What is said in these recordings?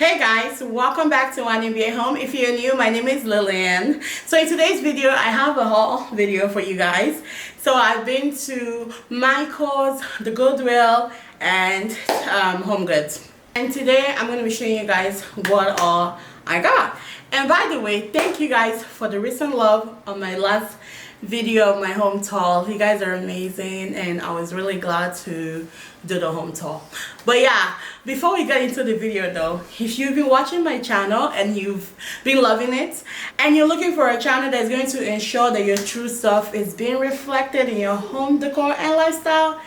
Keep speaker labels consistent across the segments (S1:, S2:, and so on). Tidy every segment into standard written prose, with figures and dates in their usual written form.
S1: Hey guys, welcome back to Uwanimbie Home. If you're new, my name is Lilian. So in today's video, I have a haul video for you guys. So I've been to Micheal's, the Goodwill, and HomeGoods. And today I'm going to be showing you guys what all I got. And by the way, thank you guys for the recent love on my last video of my home tour. You guys are amazing and I was really glad to do the home tour. But yeah, before we get into the video though, if you've been watching my channel and you've been loving it and you're looking for a channel that's going to ensure that your true self is being reflected in your home decor and lifestyle,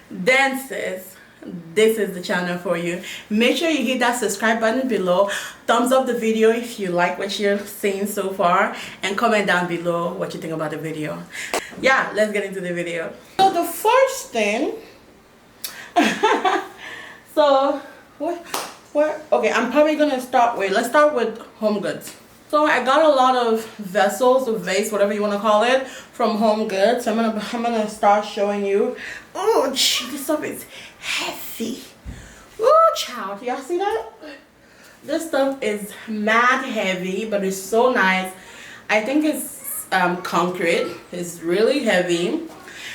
S1: then sis, this is the channel for you. Make sure you hit that subscribe button below, thumbs up the video if you like what you're seeing so far, and comment down below what you think about the video. Yeah, let's get into the video. So the first thing so okay, I'm probably gonna start with, let's start with HomeGoods. So I got a lot of vessels, or vase, whatever you want to call it, from HomeGoods. So I'm gonna start showing you. Oh, this stuff is heavy. Oh, child, y'all see that? This stuff is mad heavy, but it's so nice. I think it's concrete. It's really heavy.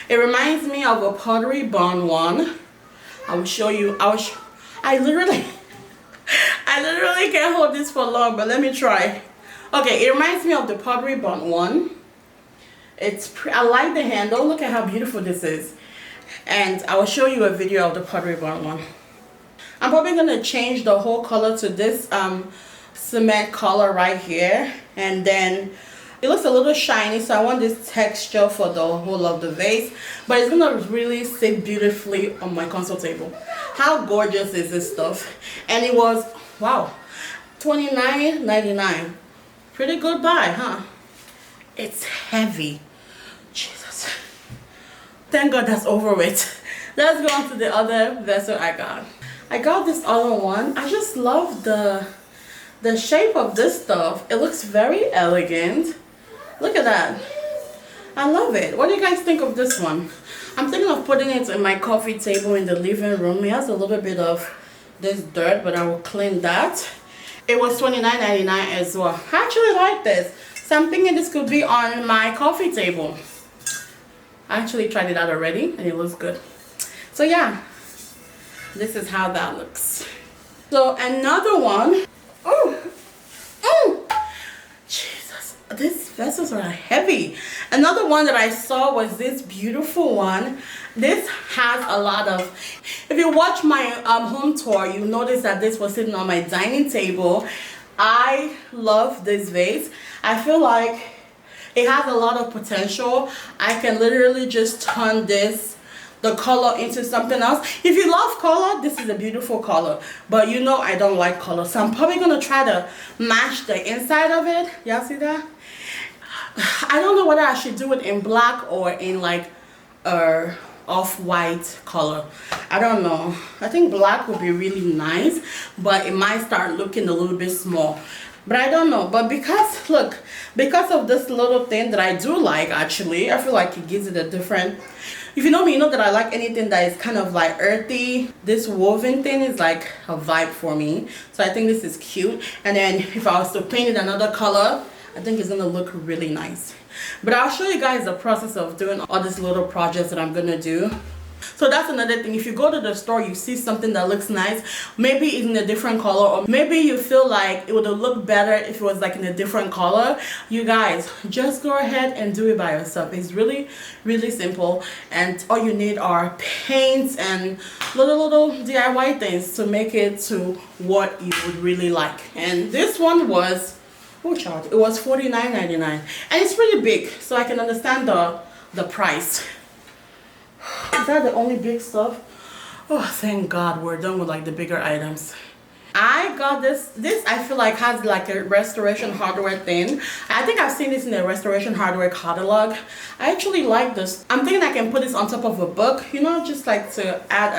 S1: It reminds me of a Pottery Bond one. I will show you. I literally can't hold this for long, but let me try. Okay, it reminds me of the Pottery Bond one. I like the handle. Look at how beautiful this is. And I will show you a video of the Pottery Bond one. I'm probably going to change the whole color to this cement color right here. And then it looks a little shiny, so I want this texture for the whole of the vase. But it's going to really sit beautifully on my console table. How gorgeous is this stuff? And it was, wow, $29.99. Pretty good buy, huh? It's heavy. Jesus. Thank God that's over with. Let's go on to the other vessel I got. I got this other one. I just love the shape of this stuff. It looks very elegant. Look at that. I love it. What do you guys think of this one? I'm thinking of putting it in my coffee table in the living room. It has a little bit of this dirt, but I will clean that. It was $29.99 as well. I actually like this. So I'm thinking this could be on my coffee table. I actually tried it out already and it looks good. So yeah, this is how that looks. So another one. Jesus, these vessels are heavy. Another one that I saw was this beautiful one. This has a lot of, if you watch my home tour, you notice that this was sitting on my dining table. I love this vase. I feel like it has a lot of potential. I can literally just turn the color into something else. If you love color, this is a beautiful color. But you know I don't like color, so I'm probably gonna try to match the inside of it. Y'all see that? I don't know whether I should do it in black or in like off-white color. I don't know. I think black would be really nice, but it might start looking a little bit small. But I don't know. But because, look, because of this little thing that I do like, actually, I feel like it gives it a different, if you know me, you know that I like anything that is kind of like earthy. This woven thing is like a vibe for me. So I think this is cute. And then if I was to paint it another color, I think it's gonna look really nice. But I'll show you guys the process of doing all these little projects that I'm gonna do. So that's another thing. If you go to the store, you see something that looks nice, maybe it's in a different color, or maybe you feel like it would have looked better if it was like in a different color. You guys, just go ahead and do it by yourself. It's really, really simple, and all you need are paints and little DIY things to make it to what you would really like. And this one was, oh child, it was $49.99, and it's pretty big, so I can understand the price. Is that the only big stuff? Oh, thank God we're done with like the bigger items. I got this I feel like has like a restoration hardware thing. I think I've seen this in the restoration hardware catalog. I actually like this. I'm thinking I can put this on top of a book, you know, just like to add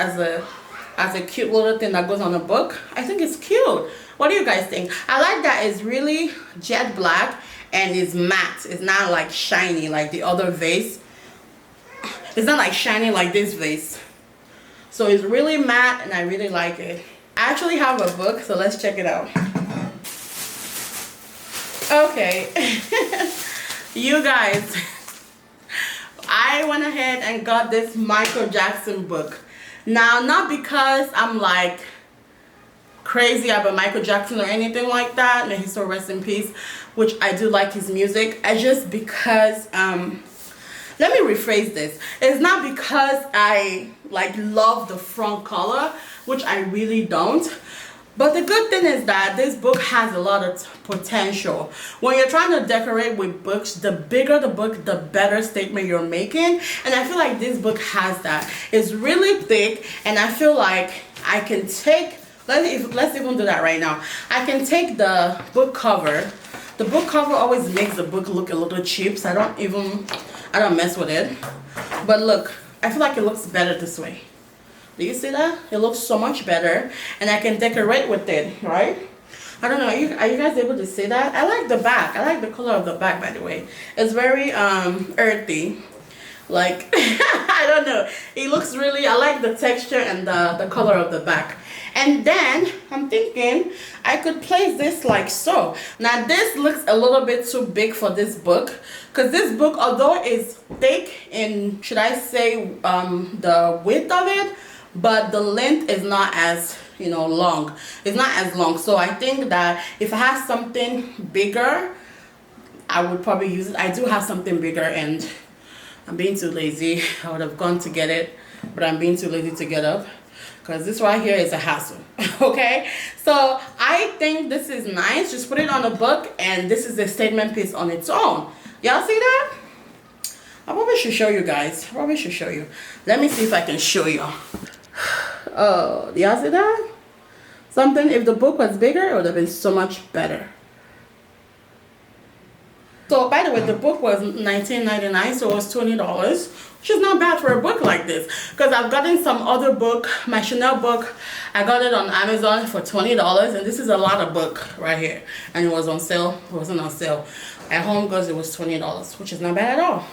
S1: as a cute little thing that goes on a book. I think it's cute. What do you guys think? I like that it's really jet black and it's matte. It's not like shiny like the other vase. It's not like shiny like this vase. So it's really matte and I really like it. I actually have a book, so let's check it out. Okay. You guys, I went ahead and got this Michael Jackson book. Now, not because I'm like crazy about Michael Jackson or anything like that, may he so rest in peace, which I do like his music. I just because let me rephrase this. It's not because I like love the front color, which I really don't. But the good thing is that this book has a lot of potential. When you're trying to decorate with books, the bigger the book, the better statement you're making. And I feel like this book has that. It's really thick, and I feel like I can take, let's even do that right now. I can take the book cover. The book cover always makes the book look a little cheap, so I don't mess with it. But look, I feel like it looks better this way. Do you see that? It looks so much better, and I can decorate with it, right? I don't know, are you guys able to see that? I like the back. I like the color of the back, by the way. It's very earthy. Like, I don't know. It looks really, I like the texture and the color of the back. And then I'm thinking I could place this like so. Now this looks a little bit too big for this book, because this book, although it's thick in, should I say, the width of it, but the length is not as, you know, long. It's not as long. So I think that if I have something bigger, I would probably use it. I do have something bigger, and I'm being too lazy. I would have gone to get it, but I'm being too lazy to get up, because this right here is a hassle. Okay, so I think this is nice. Just put it on a book, and this is a statement piece on its own. Y'all see that? I probably should show you guys. I probably should show you. Let me see if I can show you. Oh, y'all see that? Something, if the book was bigger, it would have been so much better. So, by the way, the book was $19.99, so it was $20, which is not bad for a book like this. Because I've gotten some other book, my Chanel book, I got it on Amazon for $20, and this is a lot of book right here. And it was on sale. It wasn't on sale. At HomeGoods, it was $20, which is not bad at all.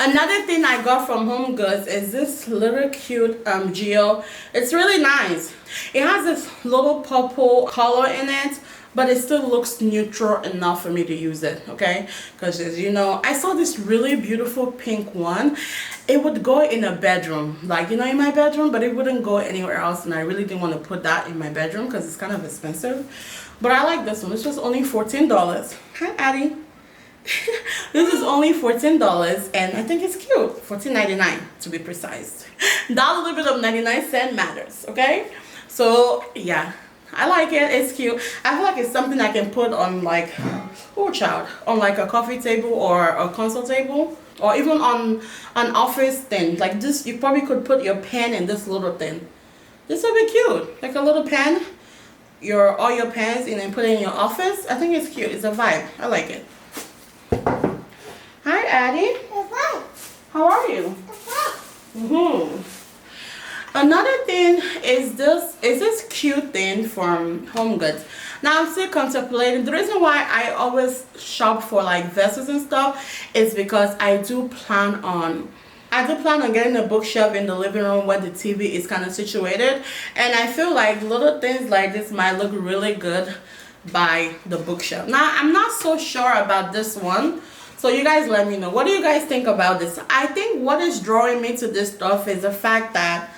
S1: Another thing I got from HomeGoods is this little cute geo. It's really nice. It has this little purple color in it, but it still looks neutral enough for me to use it, okay? Because as you know, I saw this really beautiful pink one. It would go in a bedroom, like, you know, in my bedroom, but it wouldn't go anywhere else, and I really didn't want to put that in my bedroom because it's kind of expensive. But I like this one. This was only $14. Hi, Addie. This is only $14, and I think it's cute. $14.99 to be precise. That little bit of 99 cents matters, okay? So yeah, I like it. It's cute. I feel like it's something I can put on, like, oh child, on like a coffee table or a console table, or even on an office thing. Like this, you probably could put your pen in this little thing. This would be cute, like a little pen. All your pens and then put it in your office. I think it's cute. It's a vibe. I like it. Hi, Addie. How are you? Another thing is this cute thing from HomeGoods. Now I'm still contemplating. The reason why I always shop for like vessels and stuff is because I do plan on getting a bookshelf in the living room where the TV is kind of situated, and I feel like little things like this might look really good by the bookshelf. Now I'm not so sure about this one, so you guys let me know. What do you guys think about this? I think what is drawing me to this stuff is the fact that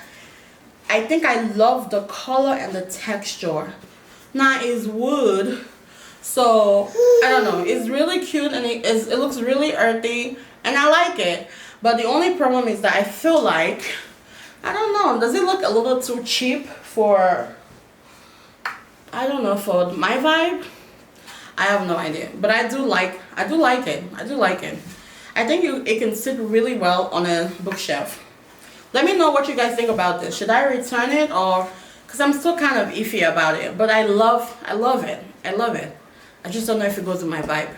S1: I think I love the color and the texture. Now it's wood, so I don't know, it's really cute, and it looks really earthy, and I like it. But the only problem is that I feel like, I don't know, does it look a little too cheap for, I don't know, for my vibe? I have no idea, but I do like it. I do like it. I think it can sit really well on a bookshelf. Let me know what you guys think about this. Should I return it, or, because I'm still kind of iffy about it, but I love it. I just don't know if it goes with my vibe.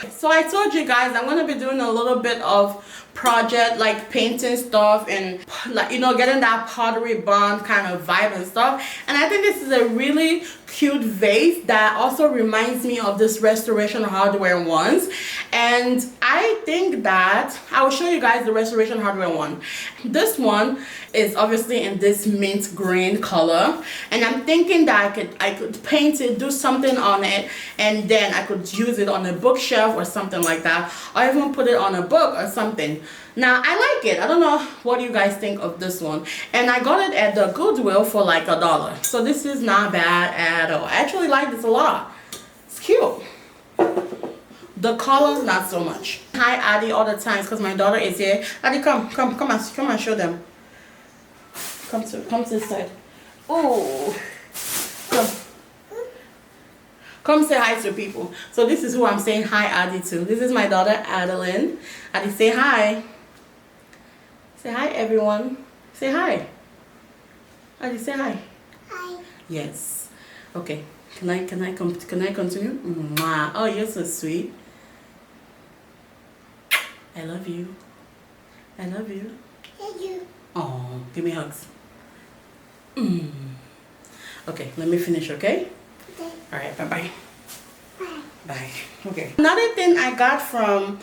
S1: So I told you guys I'm going to be doing a little bit of project, like painting stuff and, like, you know, getting that pottery bond kind of vibe and stuff. And I think this is a really cute vase that also reminds me of this Restoration Hardware ones, and I think that I will show you guys the Restoration Hardware one. This one is obviously in this mint green color, and I'm thinking that I could paint it, do something on it, and then I could use it on a bookshelf or something like that, or even put it on a book or something. Now I like it. I don't know what you guys think of this one, and I got it at the Goodwill for like $1, so this is not bad at all. I actually like this a lot. It's cute. The color, not so much. Hi Addie all the time because my daughter is here. Addie, come and show them. Come to this side. Oh, come say hi to people. So this is who I'm saying hi Addie to. This is my daughter Adeline. Addie, say hi. Say hi everyone. Say hi. Addie, say hi. Hi. Yes. Okay. Can I continue? Mwah. Oh, you're so sweet. I love you. I love you. Love you. Oh, give me hugs. Okay, let me finish, okay? Okay. Alright, bye-bye. Bye. Bye. Okay. Another thing I got from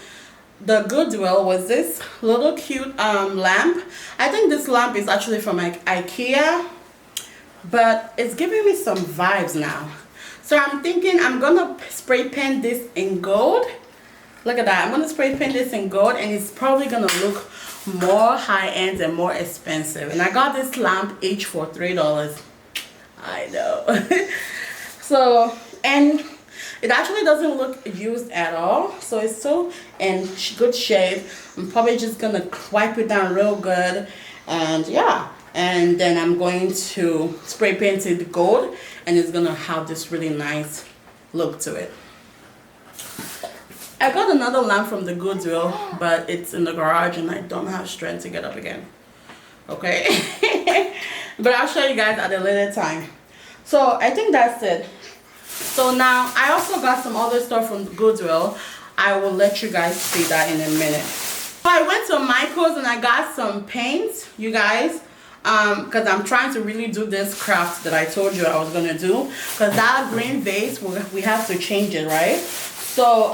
S1: the Goodwill was this little cute lamp. I think this lamp is actually from IKEA, but it's giving me some vibes now. So I'm thinking I'm gonna spray paint this in gold. Look at that. I'm gonna spray paint this in gold, and it's probably gonna look more high-end and more expensive. And I got this lamp each for $3. I know. So, and it actually doesn't look used at all, so it's still in good shape. I'm probably just gonna wipe it down real good, and yeah, and then I'm going to spray paint it gold, and it's gonna have this really nice look to it. I got another lamp from the Goodwill, but it's in the garage and I don't have strength to get up again. Okay. But I'll show you guys at a later time. So I think that's it. So now I also got some other stuff from Goodwill. I will let you guys see that in a minute. So I went to Micheal's and I got some paints, you guys, because I'm trying to really do this craft that I told you I was gonna do. Because that green vase, we have to change it, right? So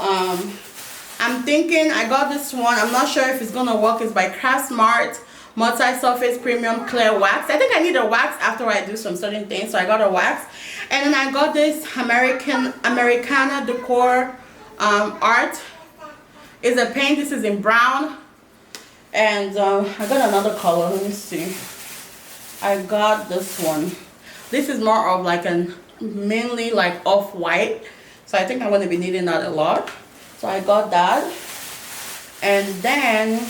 S1: I'm thinking I got this one. I'm not sure if it's gonna work. It's by Craft Smart Multi-Surface Premium Clear Wax. I think I need a wax after I do some certain things, so I got a wax. And then I got this Americana Decor Art. It's a paint. This is in brown. And I got another color. Let me see. I got this one. This is more of like mainly like off-white. So I think I'm going to be needing that a lot. So I got that. And then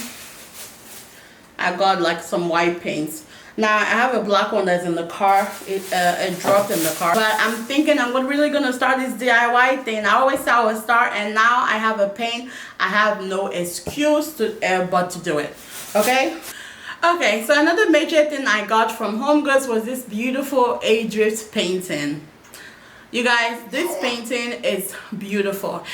S1: I got like some white paints. Now I have a black one that's in the car. It dropped in the car. But I'm thinking I'm really going to start this DIY thing. I always say I would start, and now I have a paint. I have no excuse but to do it. Okay? Okay, so another major thing I got from HomeGoods was this beautiful A-Drift painting. You guys, this painting is beautiful.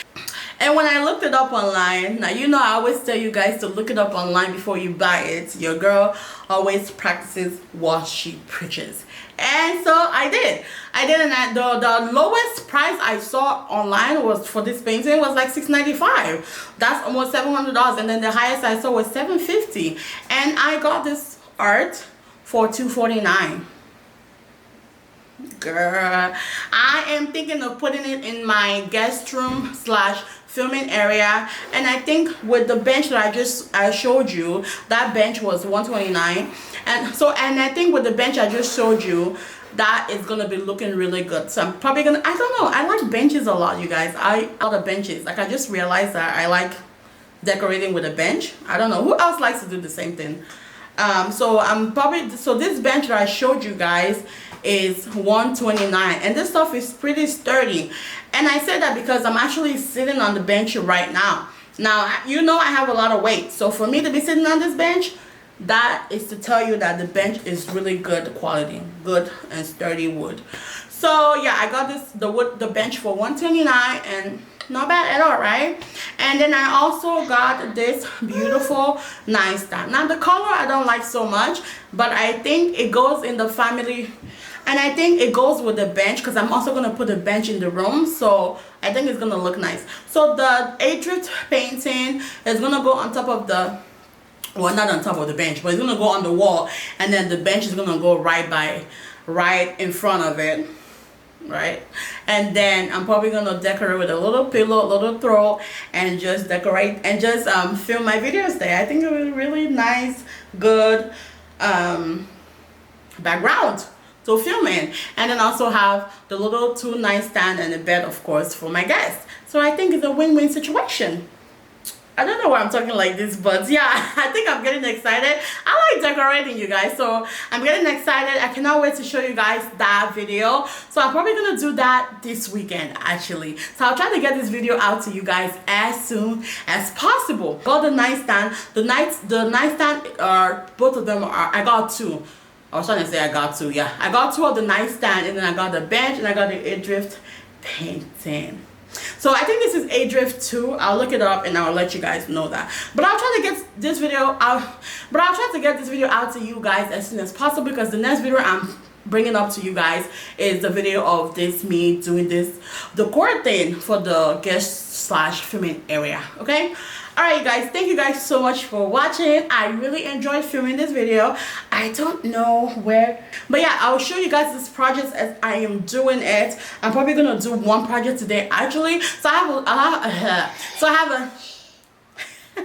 S1: And when I looked it up online, now you know I always tell you guys to look it up online before you buy it. Your girl always practices what she preaches. And so I did, and the lowest price I saw online was for this painting was like $6.95. That's almost $700, and then the highest I saw was $750. And I got this art for $249. Girl, I am thinking of putting it in my guest room / filming area, and I think with the bench that I showed you, that bench was $129, and I think with the bench I just showed you, that is gonna be looking really good. So I'm probably gonna, I don't know, I like benches a lot, you guys. I love benches. Like, I just realized that I like decorating with a bench. I don't know who else likes to do the same thing. So this bench that I showed you guys is $129, and this stuff is pretty sturdy. And I said that because I'm actually sitting on the bench right now. Now, you know I have a lot of weight, so for me to be sitting on this bench, that is to tell you that the bench is really good quality, good and sturdy wood. So yeah, I got the bench for $129, and not bad at all, right? And then I also got this beautiful nightstand. Now the color I don't like so much, but I think it goes in the family. And I think it goes with the bench because I'm also going to put a bench in the room, so I think it's going to look nice. So the Adrift painting is going to go on top of the, well, not on top of the bench, but it's going to go on the wall, and then the bench is going to go right in front of it, right? And then I'm probably going to decorate with a little pillow, a little throw, and just decorate and just film my videos there. I think it was really nice, good background to film in, and then also have the little 2 nightstand and a bed, of course, for my guests. So I think it's a win-win situation. I don't know why I'm talking like this, but yeah, I think I'm getting excited. I like decorating, you guys, so I'm getting excited. I cannot wait to show you guys that video. So I'm probably gonna do that this weekend, actually. So I'll try to get this video out to you guys as soon as possible. Got the nightstand. The nightstand are, both of them are, I got 2. I was trying to say I got 2, yeah. I got 2 of the nightstand, and then I got the bench, and I got the Adrift painting. So I think this is Adrift 2. I'll look it up and I'll let you guys know that. But I'll try to get this video out to you guys as soon as possible, because the next video I'm bringing up to you guys is the video of me doing this decor thing for the guest / filming area. Okay. Alright, you guys, thank you guys so much for watching. I really enjoyed filming this video. I don't know where, but yeah, I'll show you guys this project as I am doing it. I'm probably gonna do 1 project today, actually. So I have a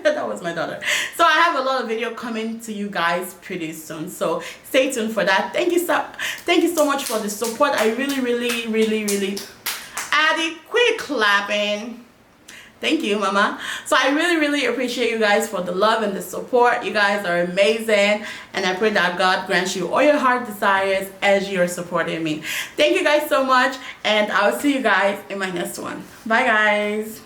S1: that was my daughter. So I have a lot of video coming to you guys pretty soon, so stay tuned for that. Thank you so much for the support. I really added quick clapping. Thank you, mama. So I really appreciate you guys for the love and the support. You guys are amazing, and I pray that God grants you all your heart desires as you're supporting me. Thank you guys so much, and I'll see you guys in my next one. Bye, guys.